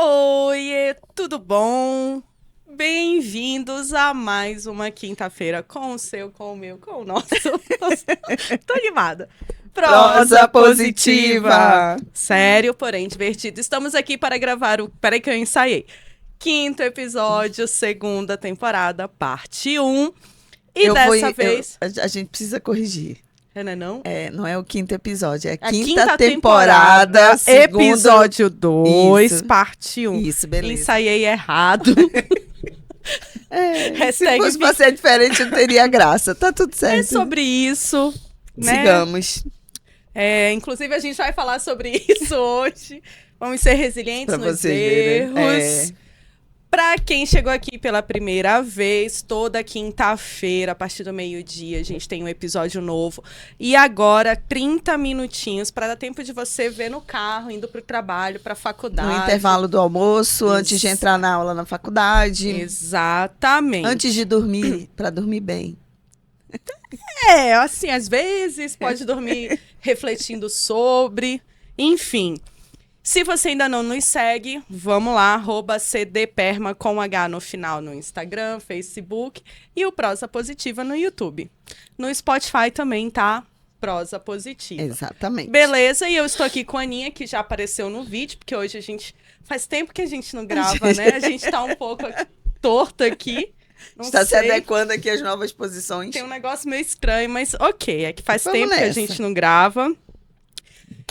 Oiê, tudo bom? Bem-vindos a mais uma quinta-feira com o seu, com o meu, com o nosso. Tô animada. Prosa positiva. Sério, porém divertido. Estamos aqui para gravar o... Peraí que eu ensaiei. Quinto episódio, segunda temporada, parte 1. E dessa vez... A gente precisa corrigir. Não? Não é o quinto episódio, é a A quinta temporada, episódio 2, Isso. parte 1. Isso, beleza. Ensaiei errado. Se Hashtag fosse pra ser diferente, não teria graça. Tá tudo É certo. sobre isso, né? Sigamos. Inclusive, a gente vai falar sobre isso hoje. Vamos ser resilientes Pra nos vocês verem. erros. Pra quem chegou aqui pela primeira vez, toda quinta-feira, a partir do meio-dia, a gente tem um episódio novo. E agora, 30 minutinhos para dar tempo de você ver no carro, indo pro trabalho, pra faculdade. No intervalo do almoço, antes de entrar na aula na faculdade. Exatamente. Antes de dormir, pra dormir bem. Assim, às vezes pode dormir refletindo sobre, enfim. Se você ainda não nos segue, vamos lá, @cdperma com H no final no Instagram, Facebook e o Prosa Positiva no YouTube. No Spotify também tá Prosa Positiva. Exatamente. Beleza, e eu estou aqui com a Aninha, que já apareceu no vídeo, porque hoje a gente... Faz tempo que a gente não grava, né? A gente tá um pouco torto aqui. Não Está se sei. adequando aqui às novas posições. Tem um negócio meio estranho, mas ok. É que faz Vamos tempo que a nessa. gente não grava.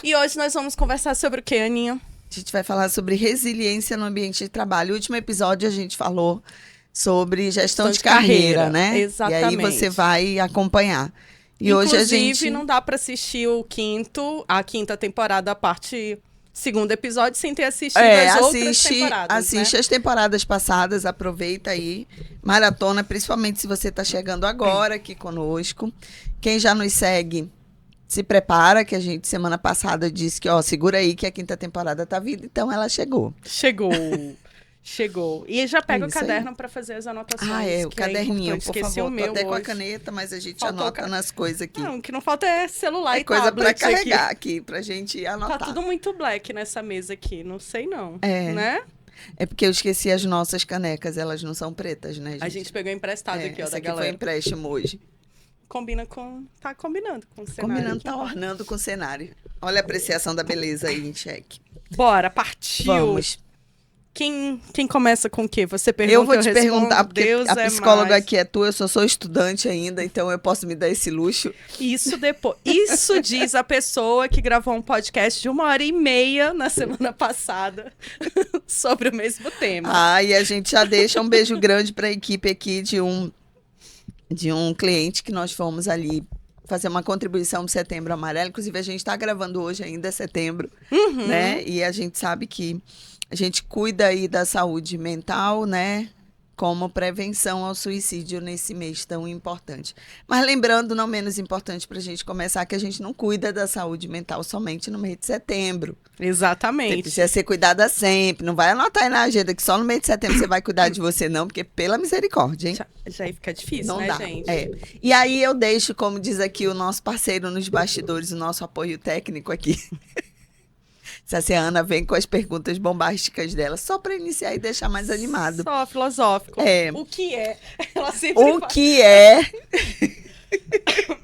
E hoje nós vamos conversar sobre o que, Aninha? A gente vai falar sobre resiliência no ambiente de trabalho. No último episódio a gente falou sobre gestão de carreira, né? Exatamente. E aí você vai acompanhar. E Inclusive, hoje a gente não dá pra assistir a quinta temporada, a parte segundo episódio, sem ter assistido as outras temporadas, assiste né? as temporadas passadas, aproveita aí, maratona, principalmente se você está chegando agora aqui conosco. Quem já nos segue, se prepara, que a gente semana passada disse que, segura aí que a quinta temporada tá vindo, então ela chegou. Chegou. E já pega o Isso aí. caderno para fazer as anotações. O caderninho, por Esqueci favor. o meu Tô até com a hoje. caneta, mas a gente Faltou anota nas coisas aqui. Não, o que não falta é celular É e coisa pra tablet carregar aqui, pra gente Tá anotar. tudo muito black nessa mesa aqui, não sei não, É. né? É porque eu esqueci as nossas canecas, elas não são pretas, né, gente? A gente pegou emprestado aqui, ó, essa da aqui galera. foi empréstimo hoje. Tá combinando com o cenário. Combinando, tá ornando com o cenário. Olha a apreciação da beleza aí em xeque. Bora, partiu. Vamos. Quem começa com o quê? Você pergunta, Eu vou te respondo, perguntar, porque Deus a é psicóloga mais. aqui é tua, eu só sou estudante ainda, então eu posso me dar esse luxo. Isso diz a pessoa que gravou um podcast de 1h30 na semana passada sobre o mesmo tema. E a gente já deixa um beijo grande para a equipe aqui de um cliente que nós fomos ali fazer uma contribuição para Setembro Amarelo. Inclusive, a gente está gravando hoje ainda, setembro, né? E a gente sabe que a gente cuida aí da saúde mental, né? Como prevenção ao suicídio nesse mês tão importante. Mas lembrando, não menos importante para a gente começar, que a gente não cuida da saúde mental somente no mês de setembro. Você Exatamente. precisa ser cuidada sempre. Não vai anotar aí na agenda que só no mês de setembro você vai cuidar de você, não, porque pela misericórdia, hein? Já aí fica difícil, Não né, dá. gente? E aí eu deixo, como diz aqui o nosso parceiro nos bastidores, o nosso apoio técnico aqui. Se a Ana vem com as perguntas bombásticas dela, só para iniciar e deixar mais animado. Só filosófico. O que é? Ela sempre O fala. que é?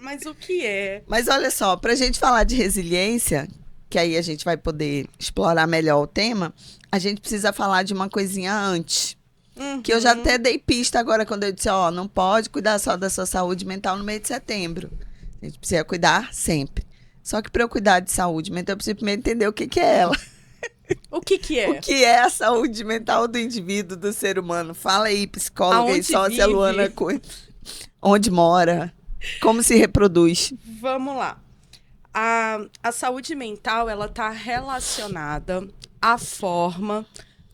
Mas o que é? Mas olha só, para a gente falar de resiliência, que aí a gente vai poder explorar melhor o tema, a gente precisa falar de uma coisinha antes. Que eu já até dei pista agora quando eu disse, não pode cuidar só da sua saúde mental no mês de setembro. A gente precisa cuidar sempre. Só que para eu cuidar de saúde mental, eu preciso primeiro entender o que é ela. O que é? O que é a saúde mental do indivíduo, do ser humano? Fala aí, psicóloga Aonde e sócia vive? Luana Cunha. Onde mora? Como se reproduz? Vamos lá. A saúde mental, ela tá relacionada à forma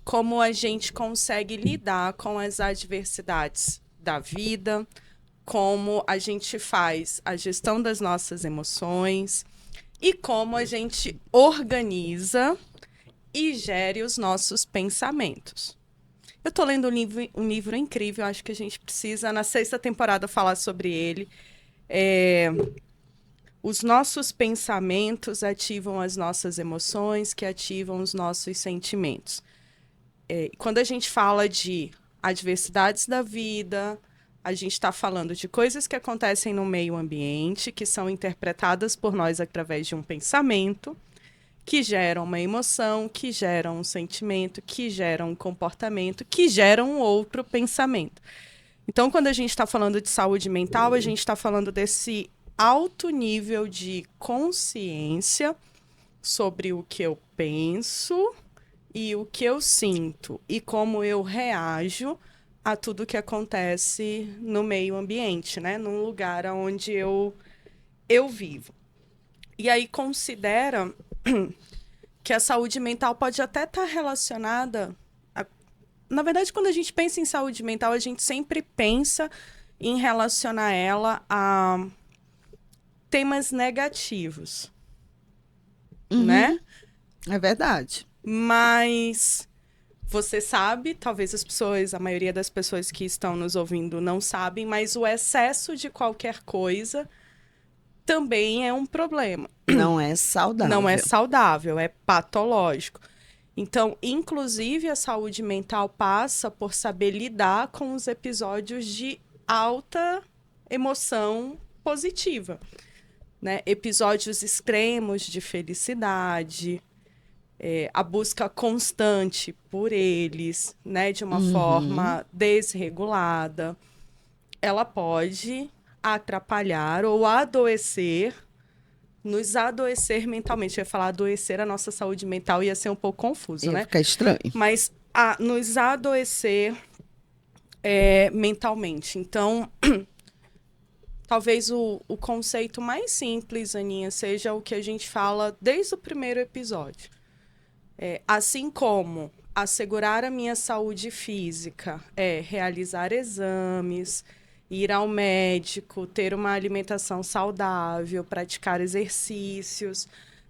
como a gente consegue lidar com as adversidades da vida, como a gente faz a gestão das nossas emoções e como a gente organiza e gere os nossos pensamentos. Eu tô lendo um livro incrível, acho que a gente precisa, na 6ª temporada, falar sobre ele. Os nossos pensamentos ativam as nossas emoções, que ativam os nossos sentimentos. Quando a gente fala de adversidades da vida, a gente está falando de coisas que acontecem no meio ambiente, que são interpretadas por nós através de um pensamento, que geram uma emoção, que geram um sentimento, que geram um comportamento, que geram um outro pensamento. Então, quando a gente está falando de saúde mental, a gente está falando desse alto nível de consciência sobre o que eu penso e o que eu sinto e como eu reajo a tudo que acontece no meio ambiente, né? Num lugar onde eu vivo. E aí considera que a saúde mental pode até estar relacionada... Na verdade, quando a gente pensa em saúde mental, a gente sempre pensa em relacionar ela a temas negativos, né? É verdade. Mas você sabe, talvez a maioria das pessoas que estão nos ouvindo não sabem, mas o excesso de qualquer coisa também é um problema. Não é saudável. Não é saudável, é patológico. Então, inclusive, a saúde mental passa por saber lidar com os episódios de alta emoção positiva, né? Episódios extremos de felicidade, a busca constante por eles, né? De uma forma desregulada. Ela pode atrapalhar ou adoecer, nos adoecer mentalmente. Eu ia falar adoecer a nossa saúde mental, ia ser um pouco confuso, né? Fica estranho. Mas nos adoecer mentalmente. Então, talvez o conceito mais simples, Aninha, seja o que a gente fala desde o primeiro episódio. Assim como assegurar a minha saúde física é realizar exames, ir ao médico, ter uma alimentação saudável, praticar exercícios.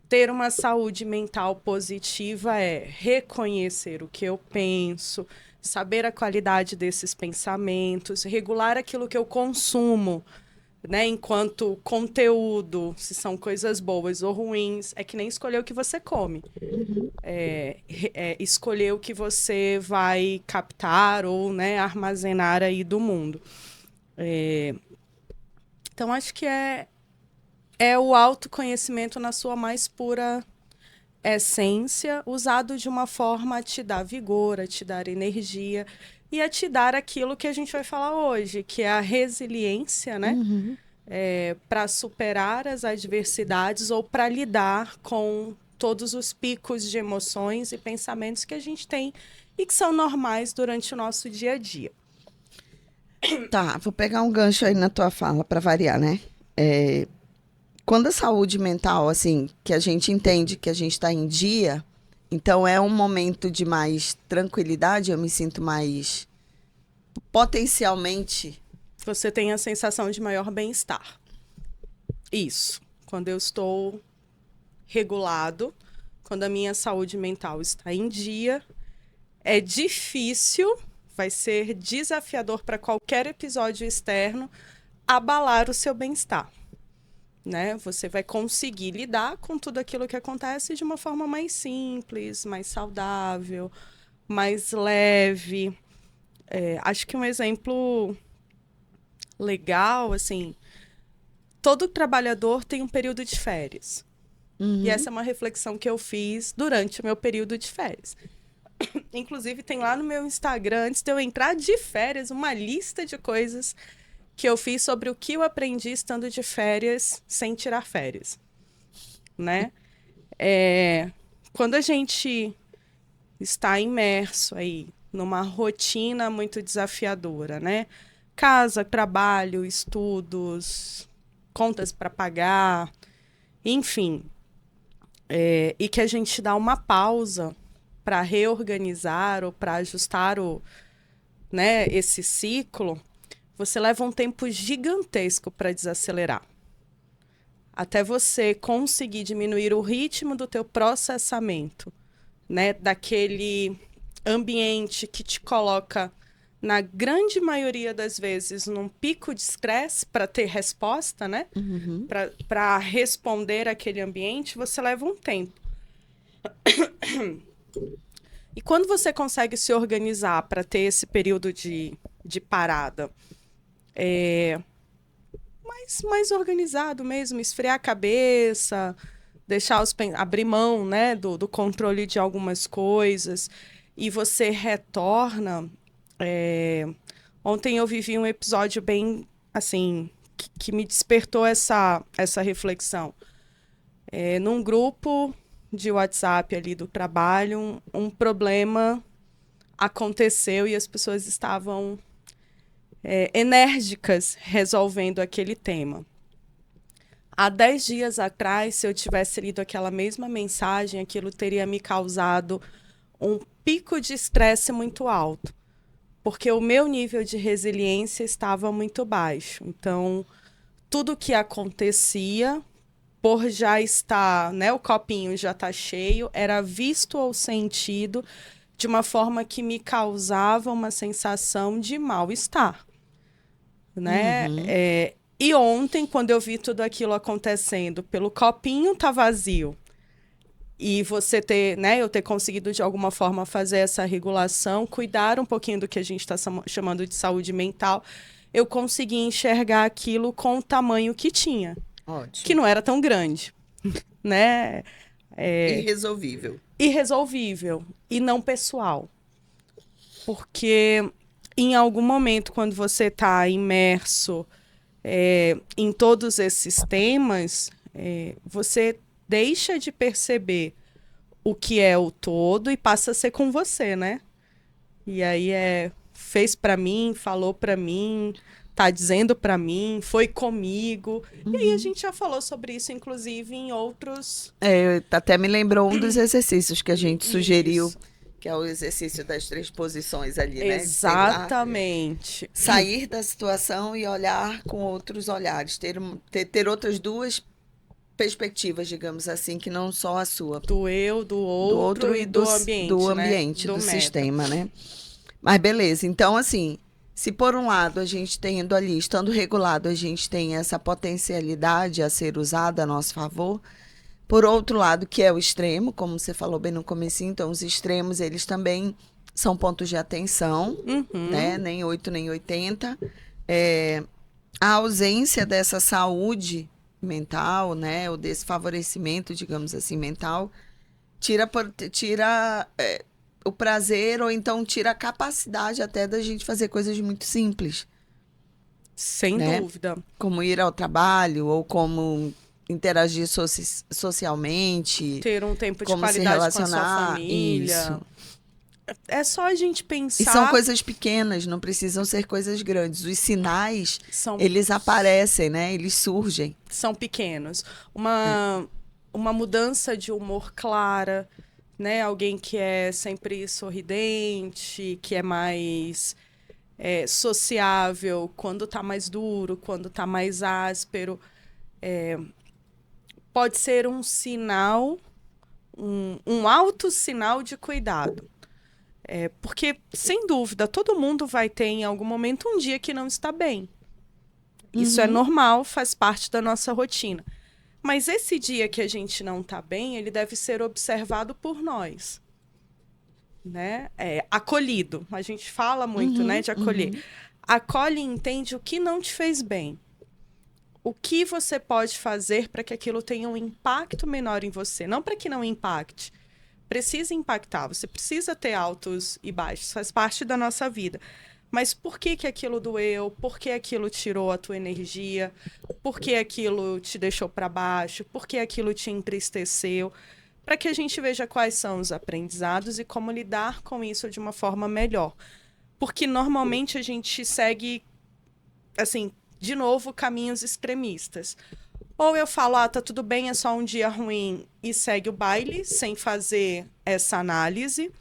Ter uma saúde mental positiva é reconhecer o que eu penso, saber a qualidade desses pensamentos, regular aquilo que eu consumo, né, enquanto conteúdo, se são coisas boas ou ruins. É que nem escolher o que você come. Escolher o que você vai captar ou, né, armazenar aí do mundo. Então, acho que é o autoconhecimento na sua mais pura essência, usado de uma forma a te dar vigor, a te dar energia e a te dar aquilo que a gente vai falar hoje, que é a resiliência, né? Para superar as adversidades ou para lidar com todos os picos de emoções e pensamentos que a gente tem e que são normais durante o nosso dia a dia. Tá, vou pegar um gancho aí na tua fala para variar, né? Quando a saúde mental, assim, que a gente entende que a gente está em dia, então é um momento de mais tranquilidade, eu me sinto mais potencialmente... Você tem a sensação de maior bem-estar. Isso. Quando eu estou regulado, quando a minha saúde mental está em dia, é difícil, vai ser desafiador para qualquer episódio externo abalar o seu bem-estar, né? Você vai conseguir lidar com tudo aquilo que acontece de uma forma mais simples, mais saudável, mais leve. Acho que um exemplo legal, assim, todo trabalhador tem um período de férias. E essa é uma reflexão que eu fiz durante o meu período de férias. Inclusive, tem lá no meu Instagram, antes de eu entrar de férias, uma lista de coisas que eu fiz sobre o que eu aprendi estando de férias sem tirar férias, né? Quando a gente está imerso aí numa rotina muito desafiadora, né? Casa, trabalho, estudos, contas para pagar, enfim. E que a gente dá uma pausa para reorganizar ou para ajustar né, esse ciclo, você leva um tempo gigantesco para desacelerar. Até você conseguir diminuir o ritmo do teu processamento, né, daquele ambiente que te coloca, na grande maioria das vezes, num pico de estresse para ter resposta, né? Para responder àquele ambiente, você leva um tempo. E quando você consegue se organizar para ter esse período de parada, mais organizado mesmo, esfriar a cabeça, abrir mão, né, do controle de algumas coisas, e você retorna. Ontem eu vivi um episódio bem, assim, que me despertou essa reflexão. Num grupo de WhatsApp ali do trabalho, um problema aconteceu e as pessoas estavam enérgicas resolvendo aquele tema. Há 10 dias atrás, se eu tivesse lido aquela mesma mensagem, aquilo teria me causado um pico de estresse muito alto, porque o meu nível de resiliência estava muito baixo. Então, tudo que acontecia, por já estar, né, o copinho já está cheio, era visto ou sentido de uma forma que me causava uma sensação de mal-estar, né? E ontem, quando eu vi tudo aquilo acontecendo, pelo copinho tá vazio, e você ter, né, eu ter conseguido de alguma forma fazer essa regulação, cuidar um pouquinho do que a gente está chamando de saúde mental, eu consegui enxergar aquilo com o tamanho que tinha. Ótimo. Que não era tão grande, né? Irresolvível. Irresolvível e não pessoal. Porque em algum momento, quando você está imerso em todos esses temas, você deixa de perceber o que é o todo e passa a ser com você, né? E aí fez para mim, falou para mim, tá dizendo para mim, foi comigo. E aí a gente já falou sobre isso, inclusive, em outros... Até me lembrou um dos exercícios que a gente sugeriu, Isso. que é o exercício das 3 posições ali, né? Exatamente. Sair da situação e olhar com outros olhares, ter outras 2 perspectivas, digamos assim, que não só a sua. Do eu, do outro e do ambiente, do né? ambiente, do meta. sistema, né? Mas beleza, então assim, se por um lado a gente tendo ali, estando regulado, a gente tem essa potencialidade a ser usada a nosso favor, por outro lado, que é o extremo, como você falou bem no comecinho, então os extremos, eles também são pontos de atenção, né? Nem 8, nem 80. A ausência dessa saúde mental, né? Ou desse favorecimento, digamos assim, mental, tira o prazer, ou então tira a capacidade até da gente fazer coisas muito simples. Sem né? dúvida. Como ir ao trabalho, ou como interagir socialmente. Ter um tempo de como se qualidade com a sua relacionar. família. Isso. É só a gente pensar... E são coisas pequenas, não precisam ser coisas grandes. Os sinais, São- eles aparecem, né? Eles surgem. são pequenos. Uma mudança de humor clara, né? Alguém que é sempre sorridente, que é mais sociável, quando tá mais duro, quando tá mais áspero. Pode ser um sinal, um alto sinal de cuidado. Porque, sem dúvida, todo mundo vai ter em algum momento um dia que não está bem. Isso é normal, faz parte da nossa rotina. Mas esse dia que a gente não está bem, ele deve ser observado por nós. Né? Acolhido. A gente fala muito, né, de acolher. Acolhe e entende o que não te fez bem. O que você pode fazer para que aquilo tenha um impacto menor em você. Não para que não impacte. Precisa impactar. Você precisa ter altos e baixos. Faz parte da nossa vida. Mas por que aquilo doeu? Por que aquilo tirou a tua energia? Por que aquilo te deixou para baixo? Por que aquilo te entristeceu? Para que a gente veja quais são os aprendizados e como lidar com isso de uma forma melhor. Porque normalmente a gente segue, assim, de novo, caminhos extremistas. Ou eu falo, tá tudo bem, é só um dia ruim e segue o baile, sem fazer essa análise.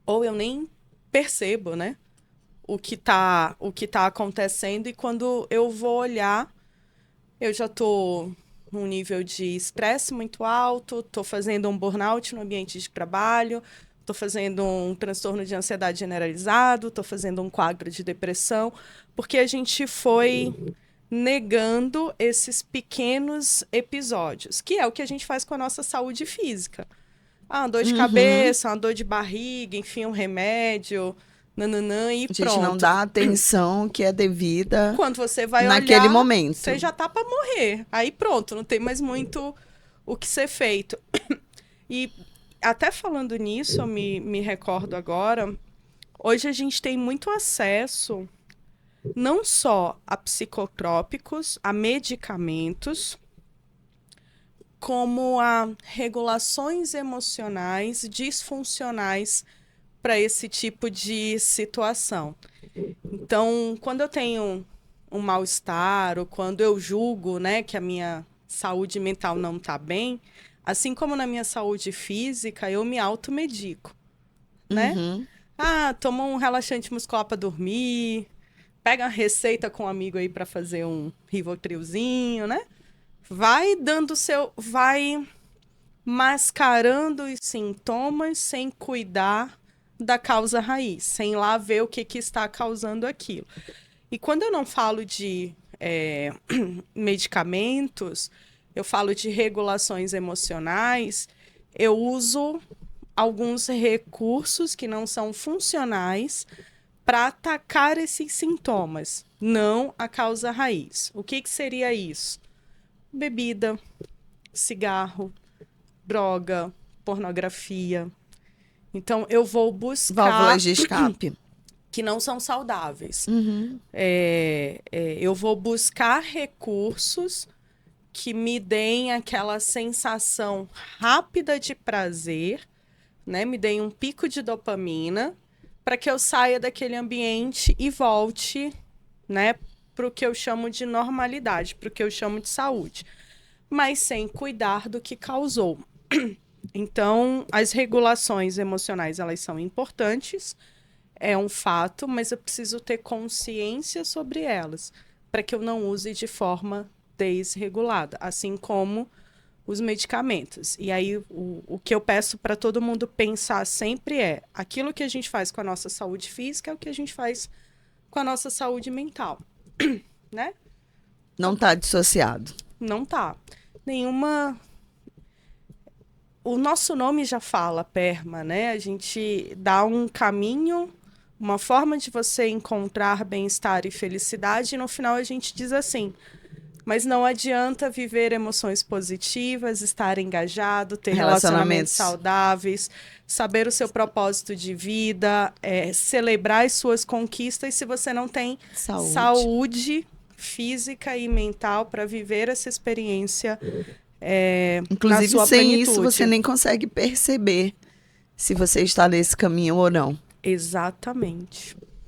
Ou eu nem percebo, né? O que tá acontecendo, e quando eu vou olhar, eu já tô num nível de estresse muito alto, tô fazendo um burnout no ambiente de trabalho, tô fazendo um transtorno de ansiedade generalizado, tô fazendo um quadro de depressão, porque a gente foi negando esses pequenos episódios, que é o que a gente faz com a nossa saúde física. Ah, uma dor de cabeça, uma dor de barriga, enfim, um remédio, nananã, e A gente pronto. não dá a atenção que é devida Quando você vai naquele olhar, momento. você já tá para morrer. Aí pronto, não tem mais muito o que ser feito. E até falando nisso, eu me recordo agora, hoje a gente tem muito acesso não só a psicotrópicos, a medicamentos, como a regulações emocionais disfuncionais para esse tipo de situação. Então, quando eu tenho um mal-estar ou quando eu julgo, né, que a minha saúde mental não está bem, assim como na minha saúde física, eu me automedico, né? Uhum. Ah, toma um relaxante muscular para dormir, pega uma receita com um amigo aí para fazer um Rivotrilzinho, né? Vai mascarando os sintomas sem cuidar da causa raiz, sem lá ver o que está causando aquilo. E quando eu não falo de medicamentos, eu falo de regulações emocionais, eu uso alguns recursos que não são funcionais para atacar esses sintomas, não a causa raiz. O que seria isso? Bebida, cigarro, droga, pornografia. Então, eu vou buscar Válvulas de escape. que não são saudáveis. Uhum. Eu vou buscar recursos que me deem aquela sensação rápida de prazer, né? Me deem um pico de dopamina, para que eu saia daquele ambiente e volte, né, para o que eu chamo de normalidade, para o que eu chamo de saúde, mas sem cuidar do que causou. Então, as regulações emocionais, elas são importantes, é um fato, mas eu preciso ter consciência sobre elas, para que eu não use de forma desregulada, assim como os medicamentos. E aí, o que eu peço para todo mundo pensar sempre é: aquilo que a gente faz com a nossa saúde física é o que a gente faz com a nossa saúde mental, né? Não está dissociado. Não tá. Nenhuma... O nosso nome já fala, PERMA, né? A gente dá um caminho, uma forma de você encontrar bem-estar e felicidade, e no final a gente diz assim: mas não adianta viver emoções positivas, estar engajado, ter relacionamentos saudáveis, saber o seu propósito de vida, celebrar as suas conquistas, se você não tem saúde física e mental para viver essa experiência inclusive, na sua sem plenitude. isso, você nem consegue perceber se você está nesse caminho ou não. Exatamente.